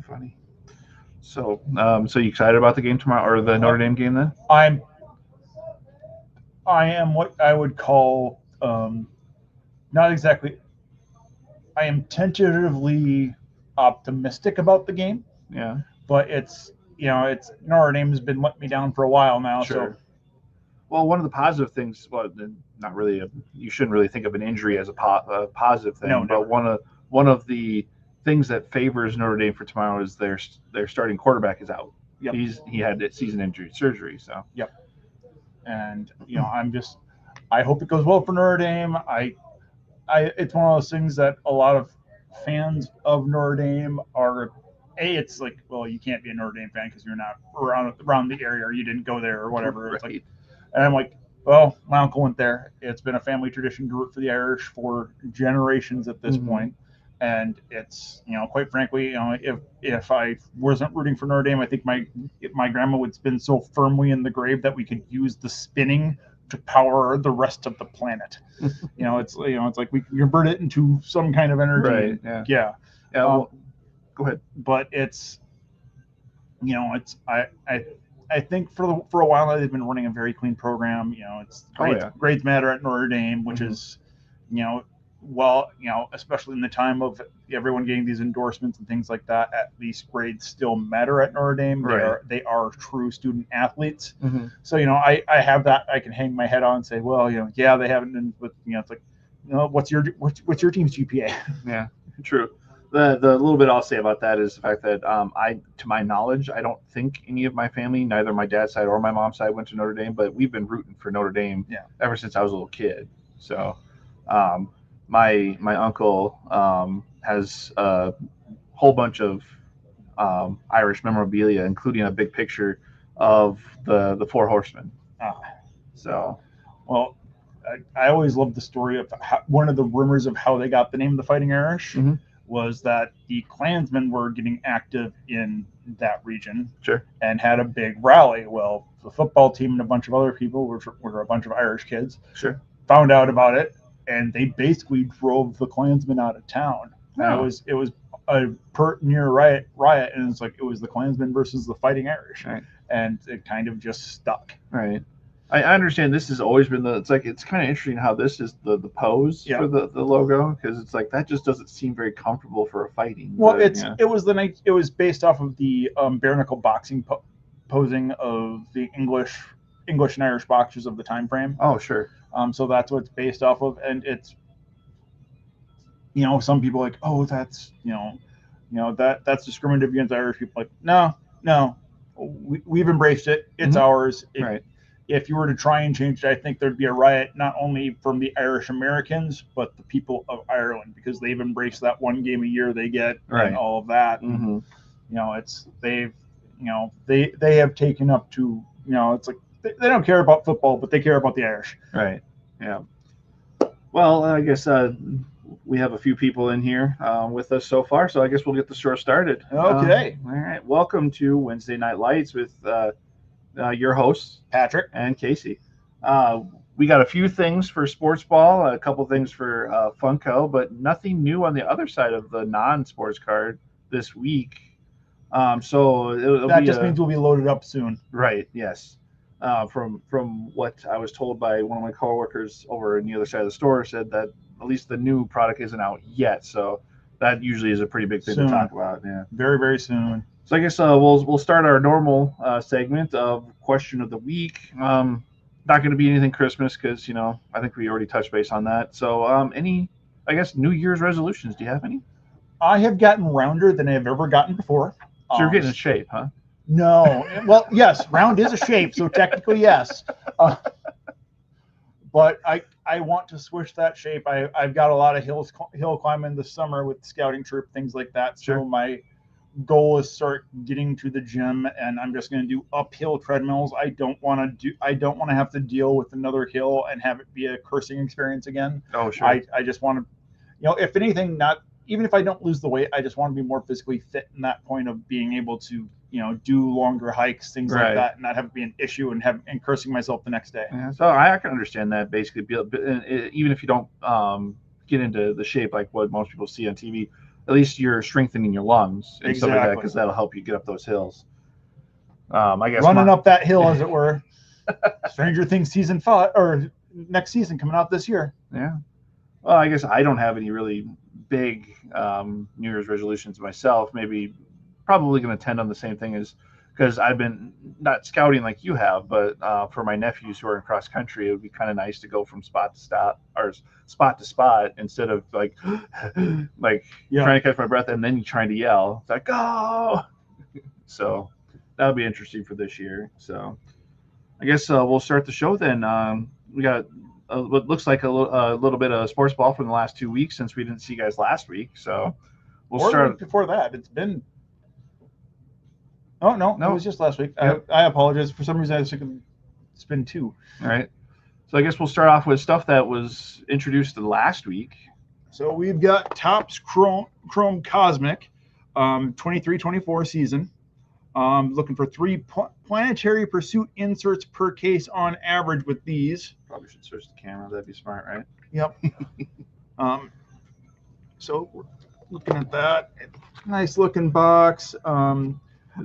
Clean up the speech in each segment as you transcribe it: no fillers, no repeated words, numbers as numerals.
Funny. So, so you excited about the game tomorrow or the Notre Dame game then? I'm I am what I would call not exactly. I am tentatively optimistic about the game, Yeah. but it's Notre Dame has been letting me down for a while now. So Sure. Well, one of the positive things, well, not really, you shouldn't really think of an injury as a positive no, thing, but never. one of the things that favors Notre Dame for tomorrow is their starting quarterback is out. Yep, He had season injury surgery, so yep. And I hope it goes well for Notre Dame. It's one of those things that a lot of fans of Notre Dame are. It's like, well, you can't be a Notre Dame fan because you're not around the area or you didn't go there or whatever. It's like, right. and I'm like, well, my uncle went there. It's been a family tradition to root for the Irish for generations at this point. And it's, quite frankly, if I wasn't rooting for Notre Dame, I think my grandma would spin so firmly in the grave that we could use the spinning to power the rest of the planet. It's like we can convert it into some kind of energy. Right. And, Yeah. yeah. Yeah. Well, go ahead. But it's it's I think for a while now they've been running a very clean program. It's grades matter at Notre Dame, which is especially in the time of everyone getting these endorsements and things like that. At least grades still matter at Notre Dame. Right. They are true student athletes. Mm-hmm. So I have that I can hang my head on and say, well, yeah, they haven't been, but it's like, what's your team's GPA? Yeah, true. The little bit I'll say about that is the fact that to my knowledge, I don't think any of my family, neither my dad's side or my mom's side, went to Notre Dame, but we've been rooting for Notre Dame ever since I was a little kid. So, um, my uncle has a whole bunch of Irish memorabilia, including a big picture of the Four Horsemen. Ah. So, well, I always loved the story of one of the rumors of how they got the name of the Fighting Irish was that the Klansmen were getting active in that region and had a big rally. Well, the football team and a bunch of other people were a bunch of Irish kids. Found out about it, and they basically drove the Klansmen out of town. And it was a pert near riot, and it's like it was the Klansmen versus the Fighting Irish, and it kind of just stuck. Right. I understand this has always been it's kind of interesting how this is the pose for the logo, because it's like that just doesn't seem very comfortable for a fighting. Well, it was based off of the bare knuckle boxing posing of the English and Irish boxers of the time frame. Oh, sure. So that's what it's based off of, and it's some people are like, oh, that's that's discriminative against Irish people. Like, no, we've embraced it. It's ours. Right. If you were to try and change it, I think there'd be a riot not only from the Irish Americans, but the people of Ireland, because they've embraced that one game a year they get and all of that. And, they have taken up to, it's like they don't care about football, but they care about the Irish. Right. Yeah. Well, I guess we have a few people in here with us so far, so I guess we'll get the show started. Okay. All right. Welcome to Wednesday Night Lights with your hosts, Patrick and Casey. We got a few things for sports ball, a couple things for Funko, but nothing new on the other side of the non-sports card this week. So that just means we'll be loaded up soon. Right. Yes. From what I was told by one of my coworkers over on the other side of the store, said that at least the new product isn't out yet. So that usually is a pretty big thing to talk about. Yeah. Very, very soon. So I guess we'll start our normal segment of question of the week. Not going to be anything Christmas because I think we already touched base on that. So any, I guess, New Year's resolutions? Do you have any? I have gotten rounder than I've ever gotten before. So you're getting in shape, huh? No. Well, yes, round is a shape, so technically yes. But I want to switch that shape. I've got a lot of hill climbing this summer with scouting troop, things like that. So my goal is start getting to the gym, and I'm just going to do uphill treadmills. I don't want to have to deal with another hill and have it be a cursing experience again. Oh, sure. I just want to, if anything, not even if I don't lose the weight, I just want to be more physically fit in that point of being able to, do longer hikes, things like that, and not have it be an issue and cursing myself the next day. Yeah, so I can understand that basically, even if you don't get into the shape like what most people see on TV. at least you're strengthening your lungs and stuff like that, Exactly. because that'll help you get up those hills. I guess running up that hill, as it were. Stranger Things season 5 or next season coming out this year. Yeah. Well, I guess I don't have any really big New Year's resolutions myself. Probably going to tend on the same thing as, because I've been not scouting like you have, but for my nephews who are in cross country, it would be kind of nice to go from spot to stop or spot to spot instead of like trying to catch my breath and then trying to yell. It's like, go! So that'll be interesting for this year. So I guess we'll start the show then. We got what looks like a little bit of sports ball from the last 2 weeks since we didn't see you guys last week. So we'll start before that. It's been. Oh no, it was just last week. Yep. I apologize. For some reason, I was thinking it's been 2. All right. So I guess we'll start off with stuff that was introduced last week. So we've got Topps Chrome Cosmic, 23-24 season. Looking for 3 planetary pursuit inserts per case on average with these. Probably should switch the camera. That'd be smart, right? Yep. So we're looking at that. Nice looking box.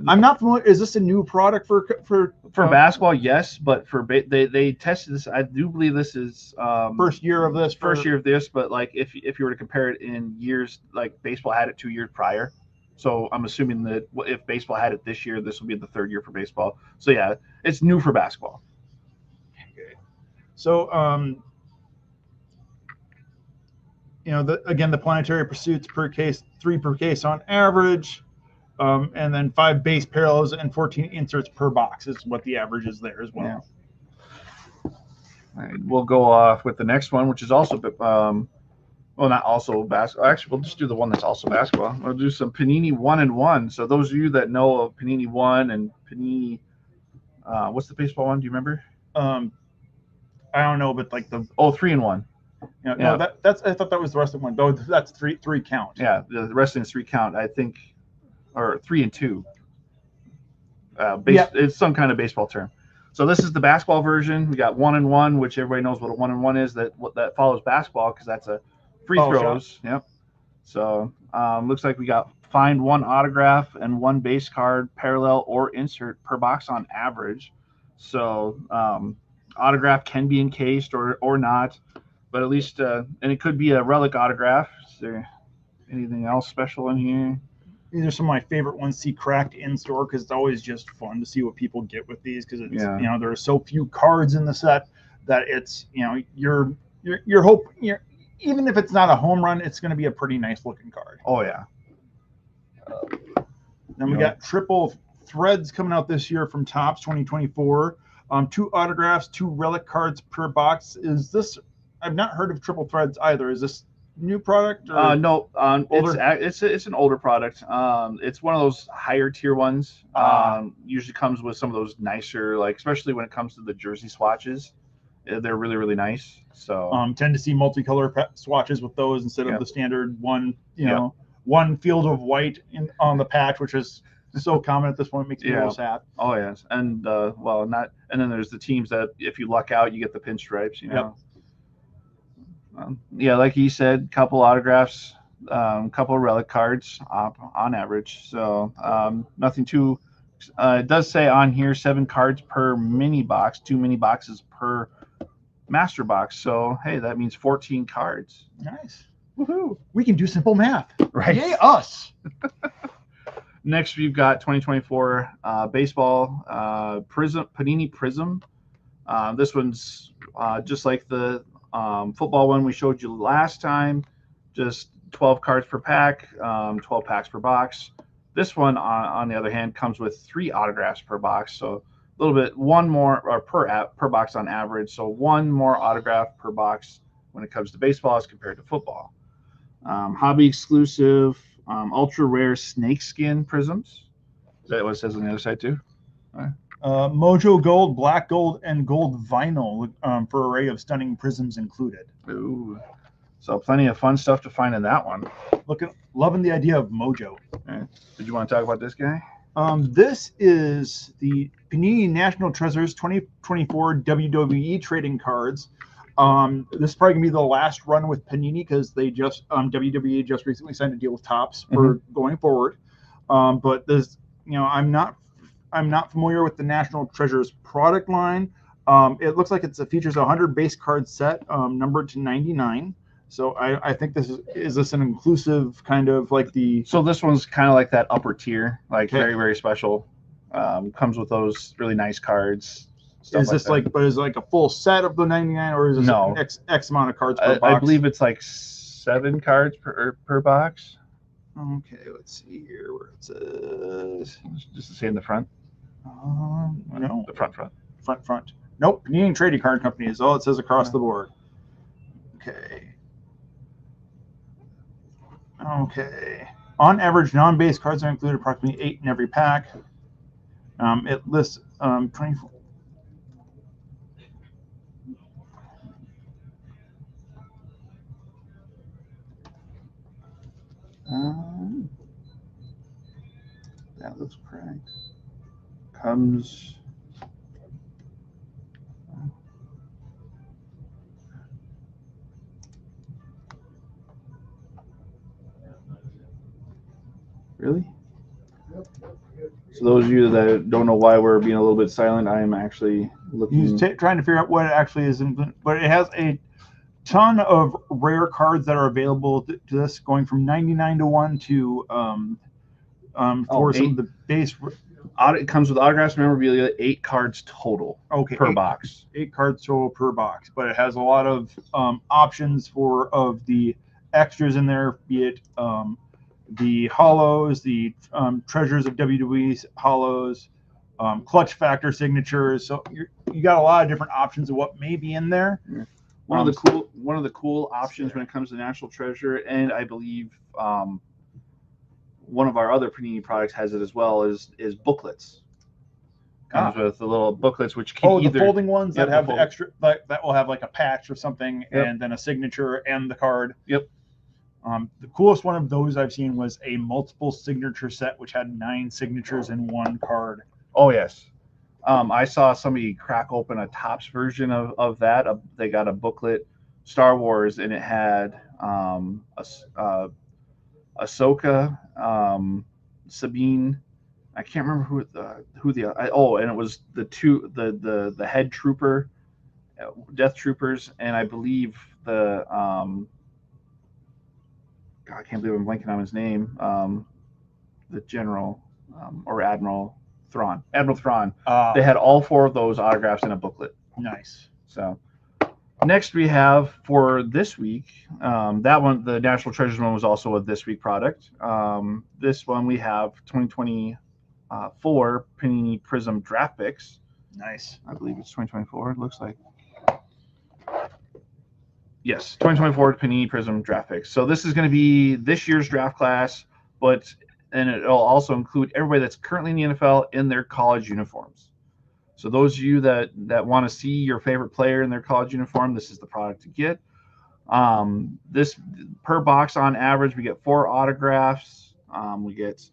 I'm not familiar. Is this a new product for basketball? Yes, but for they tested this. I do believe this is first year of this. But like if you were to compare it in years, like baseball had it 2 years prior. So I'm assuming that if baseball had it this year, this will be the 3rd year for baseball. So yeah, it's new for basketball. Okay. So again, the planetary pursuits per case, 3 per case on average. And then 5 base parallels and 14 inserts per box is what the average is there as well. Yeah. All right, we'll go off with the next one, which is also, not also basketball. Actually, we'll just do the one that's also basketball. We'll do some Panini 1-in-1. So those of you that know of Panini 1 and Panini, what's the baseball one? Do you remember? I don't know, but like the 3-in-1. Yeah. No, that's I thought that was the wrestling one. Though that's three count. Yeah, the wrestling is 3 count. I think. Or 3-in-2. It's some kind of baseball term. So this is the basketball version. We got 1-in-1, which everybody knows what a 1-in-1 is. That follows basketball because that's a free throws. Shot. Yep. So looks like we got find 1 autograph and 1 base card, parallel or insert per box on average. So autograph can be encased or not, but at least and it could be a relic autograph. Is there anything else special in here? These are some of my favorite ones. See cracked in store because it's always just fun to see what people get with these because it's there are so few cards in the set that it's your hope even if it's not a home run, it's going to be a pretty nice looking card. Oh yeah. Then we got triple threads coming out this year from Topps 2024. 2 autographs, 2 relic cards per box. Is this? I've not heard of triple threads either. Is this new product? Or no, it's an older product. It's one of those higher tier ones. Usually comes with some of those nicer, like especially when it comes to the jersey swatches, they're really really nice. So tend to see multicolor swatches with those instead of the standard one. One field of white on the patch, which is so common at this point. Makes me a little sad. Oh yes, and and then there's the teams that if you luck out, you get the pinstripes. Yep. Like he said, couple autographs, couple relic cards on average. So nothing too. It does say on here 7 cards per mini box, 2 mini boxes per master box. So hey, that means 14 cards. Nice. Woohoo! We can do simple math. Right. Yay us. Next, we've got 2024 baseball Panini Prism. This one's just like the football one we showed you last time, just 12 cards per pack, 12 packs per box. This one, on the other hand, comes with 3 autographs per box, so a little bit, 1 more or per box on average, so 1 more autograph per box when it comes to baseball as compared to football. Hobby exclusive, ultra rare snakeskin prisms. Is that what it says on the other side too? All right. Mojo Gold, Black Gold, and Gold Vinyl for array of stunning prisms included. Ooh, so plenty of fun stuff to find in that one. Loving the idea of Mojo. Right. Did you want to talk about this guy? This is the Panini National Treasures 2024 WWE trading cards. This is probably gonna be the last run with Panini because they just WWE just recently signed a deal with Topps for going forward. But this, I'm not familiar with the National Treasures product line. It looks like it features a 100 base card set, numbered to 99. So I think is this an inclusive kind of like the? So this one's kind of like that upper tier, like very, very special. Comes with those really nice cards. Is this but is it like a full set of the 99, or is this X amount of cards per box? I believe it's like 7 cards per box. Okay, let's see here where it says. Just to say in the front. No. The front. Front. Nope. Panini Trading Card Company is all it says across the board. Okay. On average, non-base cards are included approximately 8 in every pack. It lists 24. That looks correct. Comes. Really? So those of you that don't know why we're being a little bit silent, I am actually looking. He's trying to figure out what it actually is, but it has a ton of rare cards that are available to this, going from 99 to 1 to for some of the base. It comes with autographs, memorabilia, 8 cards total. Per box. 8 cards total per box, but it has a lot of options of the extras in there, be it the hollows, the treasures of WWE's hollows, clutch factor signatures. So you got a lot of different options of what may be in there. Yeah. One of the cool options when it comes to National Treasure, and I believe one of our other Panini products has it as well, is booklets. Comes with the little booklets, which can the folding ones that have the extra, that will have like a patch or something, and then a signature and the card. Yep. The coolest one of those I've seen was a multiple signature set, which had 9 signatures in 1 card. Oh yes. I saw somebody crack open a Topps version of that. They got a booklet, Star Wars, and it had Ahsoka, Sabine. I can't remember and it was the head trooper, Death Troopers, and I believe the God, I can't believe I'm blanking on his name. The General or Admiral Thrawn. Admiral Thrawn. They had all 4 of those autographs in a booklet. Nice. So next we have for this week, that one, the National Treasures one, was also a this week product. This one we have 2024 Panini Prism Draft Picks. Nice. I believe it's 2024. It looks like. Yes, 2024 Panini Prism Draft Picks. So this is going to be this year's draft class, and it'll also include everybody that's currently in the NFL in their college uniforms. So those of you that want to see your favorite player in their college uniform, this is the product to get. This per box on average, we get 4 autographs. We get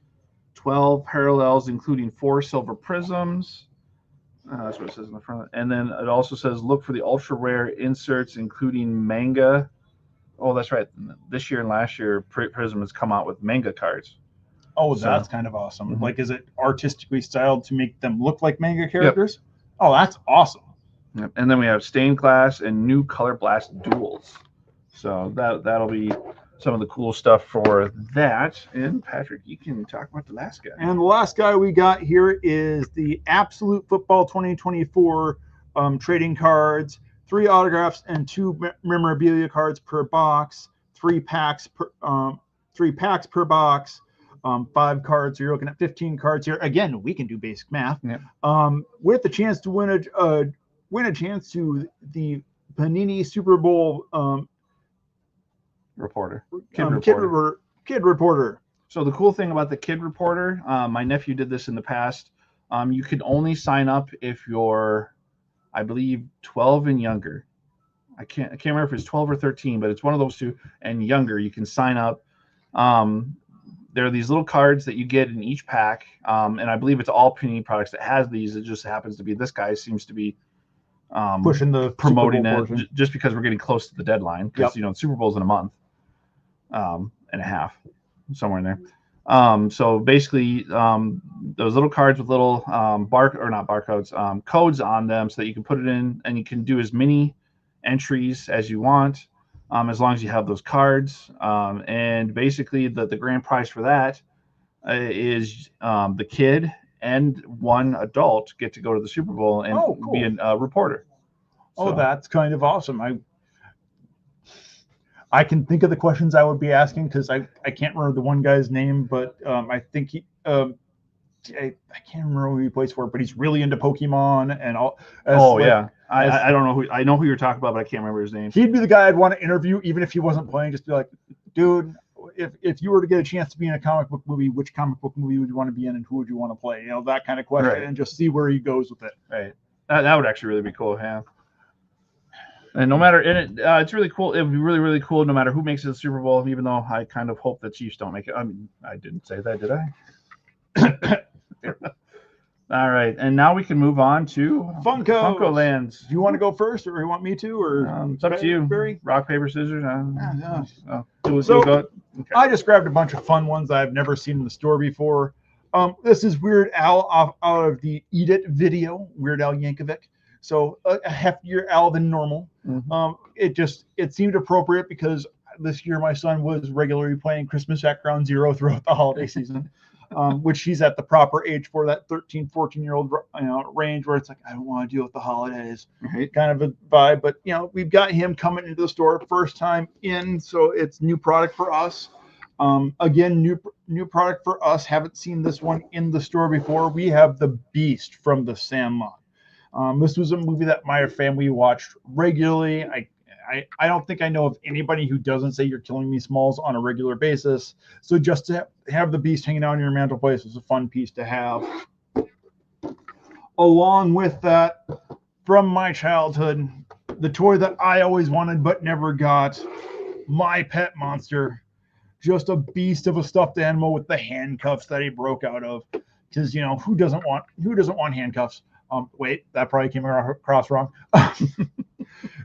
12 parallels, including 4 silver prisms. That's what it says in the front. And then it also says, look for the ultra rare inserts, including manga. Oh, that's right. This year and last year, Prism has come out with manga cards. Oh, that's kind of awesome. Like, is it artistically styled to make them look like manga characters? Yep. Oh, that's awesome. Yep. And then we have stained glass and new color blast duels. So that'll be some of the cool stuff for that. And Patrick, you can talk about the last guy. And the last guy we got here is the Absolute Football 2024 trading cards. 3 autographs and 2 memorabilia cards per box. 3 packs per box. 5 cards. So you're looking at 15 cards here. Again, we can do basic math. Yep. With the chance to win a chance to the Panini Super Bowl Kid Reporter. So the cool thing about the Kid Reporter, my nephew did this in the past. You can only sign up if you're, I believe, 12 and younger. I can't remember if it's 12 or 13, but it's one of those 2 and younger. You can sign up. There are these little cards that you get in each pack, and I believe it's all Panini products that has these. It just happens to be this guy seems to be pushing the promoting it just because we're getting close to the deadline, because the Super Bowl's in a month and a half, somewhere in there. So basically, those little cards with little codes on them, so that you can put it in and you can do as many entries as you want, as long as you have those cards. And basically, the grand prize for that is the kid and one adult get to go to the Super Bowl and be a reporter. So that's kind of awesome. I can think of the questions I would be asking, because I can't remember the one guy's name, but I think he I can't remember who he plays for, but he's really into Pokemon and all. I don't know who, I know who you're talking about, but I can't remember his name. He'd be the guy I'd want to interview, even if he wasn't playing. Just be like, dude, if you were to get a chance to be in a comic book movie, which comic book movie would you want to be in, and who would you want to play? That kind of question, and just see where he goes with it. Right. That would actually really be cool. Yeah. And no matter, it's really cool. It would be really, really cool no matter who makes it to the Super Bowl, even though I kind of hope the Chiefs don't make it. I mean, I didn't say that, did I? All right. And now we can move on to Funko Lands. Do you want to go first, or you want me to? Or it's up to you. Barry? Rock, paper, scissors. Okay. I just grabbed a bunch of fun ones I've never seen in the store before. This is Weird Al out of the Eat It video, Weird Al Yankovic. So a heftier Al than normal. It seemed appropriate because this year my son was regularly playing Christmas at Ground Zero throughout the holiday season, which he's at the proper age for, that 13, 14-year-old range where it's like, I don't want to deal with the holidays, kind of a vibe. But we've got him coming into the store first time in, so it's new product for us. Again, new product for us. Haven't seen this one in the store before. We have the Beast from the Sandlot. This was a movie that my family watched regularly. I don't think I know of anybody who doesn't say You're Killing Me Smalls on a regular basis. So just to have the Beast hanging out on your mantelpiece was a fun piece to have. Along with that, from my childhood, the toy that I always wanted but never got, My Pet Monster. Just a beast of a stuffed animal with the handcuffs that he broke out of. Because who doesn't want handcuffs? Wait, that probably came across wrong.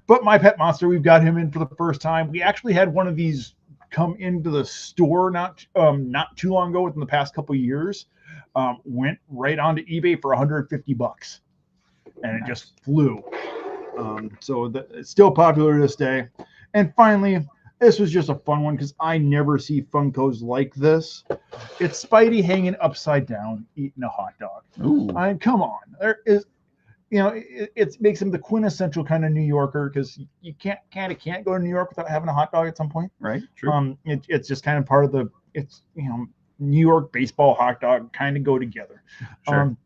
But My Pet Monster, we've got him in for the first time. We actually had one of these come into the store not too long ago, within the past couple of years. Went right onto eBay for $150, and it just flew. So it's still popular to this day. And finally, this was just a fun one because I never see Funkos like this. It's Spidey hanging upside down eating a hot dog. Ooh. I mean, come on. There is, it makes him the quintessential kind of New Yorker, because you can't go to New York without having a hot dog at some point. Right. True. It's just kind of part of New York baseball, hot dog kind of go together. Sure.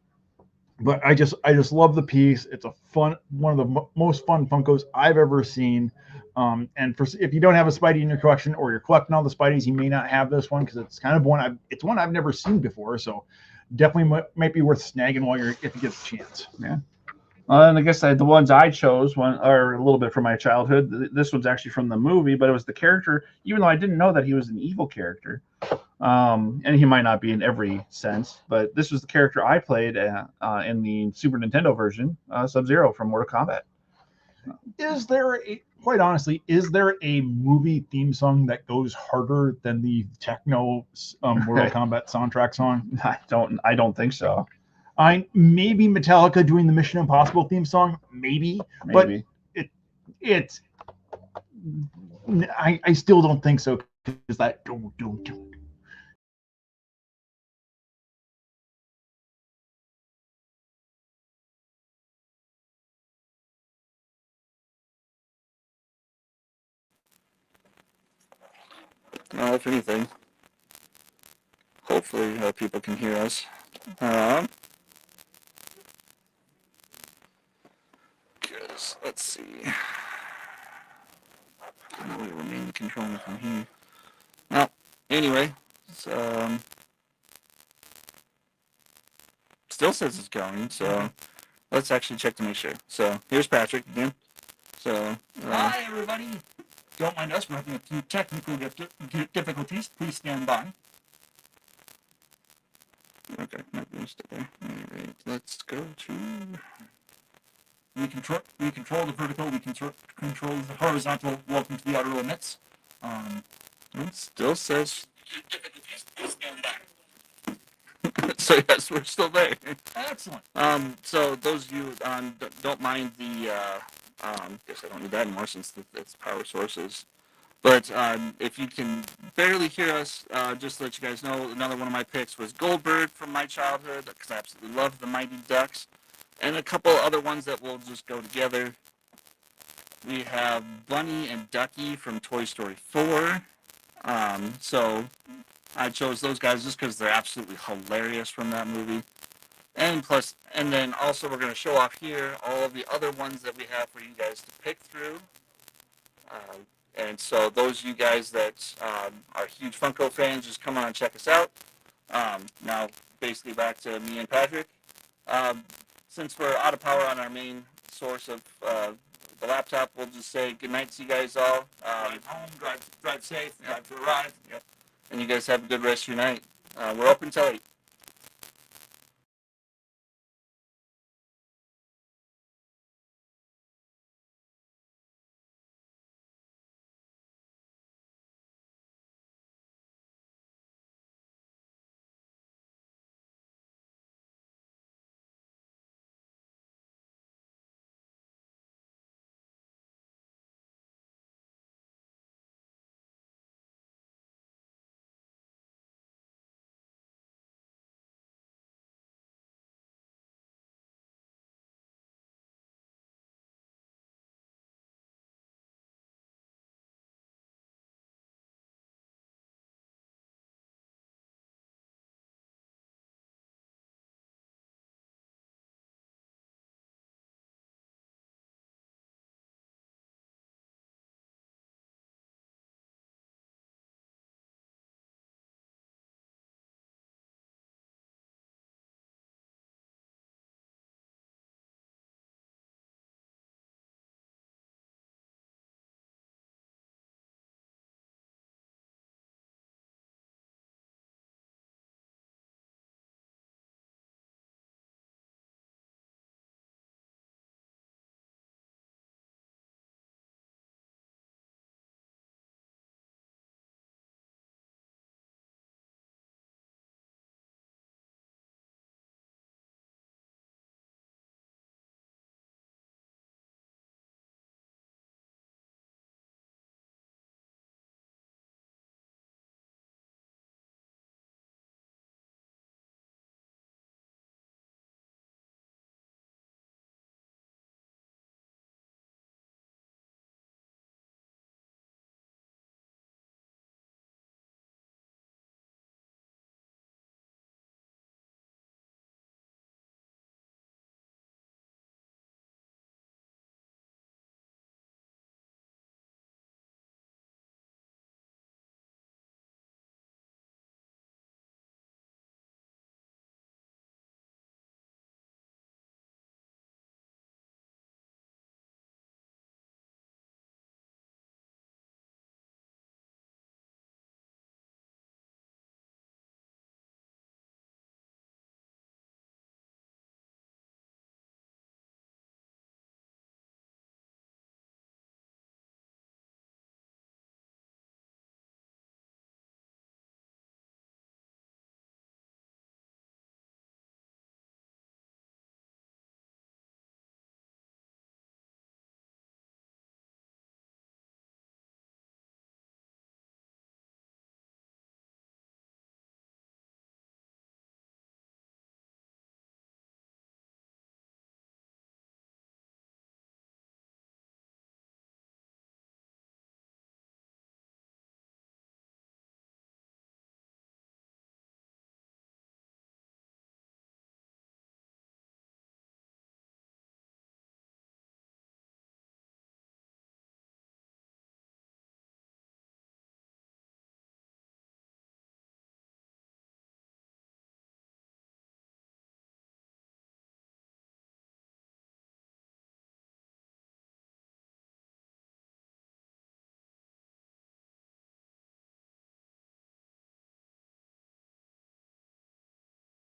But I just love the piece. It's one of the most fun Funkos I've ever seen. And if you don't have a Spidey in your collection, or you're collecting all the Spideys, you may not have this one, because it's kind of one I've never seen before. So definitely might be worth snagging if you get the chance. Yeah. And I guess the ones I chose are a little bit from my childhood. This one's actually from the movie, but it was the character, even though I didn't know that he was an evil character. And he might not be in every sense, but this was the character I played in the Super Nintendo version, Sub-Zero from Mortal Kombat. Quite honestly, is there a movie theme song that goes harder than the techno Mortal Kombat soundtrack song? I don't think so. Maybe Metallica doing the Mission Impossible theme song, maybe. But I still don't think so, because that don't. If anything, hopefully people can hear us. Because, let's see. I know we remain controlling from here. Well, anyway, still says it's going, so let's actually check to make sure. So, here's Patrick again. So, hi everybody. Don't mind us working a few technical difficulties. Please stand by. Okay, might be a mistake there. Alright, let's go to... we control the vertical, we control the horizontal. Welcome to the outer limits. It still says. So yes, we're still there. Excellent. So those of you don't mind the guess I don't need that anymore since it's power sources. But if you can barely hear us, just to let you guys know, another one of my picks was Goldberg from my childhood because I absolutely love the Mighty Ducks, and a couple other ones that will just go together. We have Bunny and Ducky from Toy Story 4. So I chose those guys just because they're absolutely hilarious from that movie. And then also we're going to show off here all of the other ones that we have for you guys to pick through. And so those of you guys that are huge Funko fans, just come on and check us out. Now, basically back to me and Patrick. Since we're out of power on our main source of the laptop, we'll just say goodnight to you guys all. Drive home, drive safe, drive to arrive. Yep. And you guys have a good rest of your night. We're open till 8.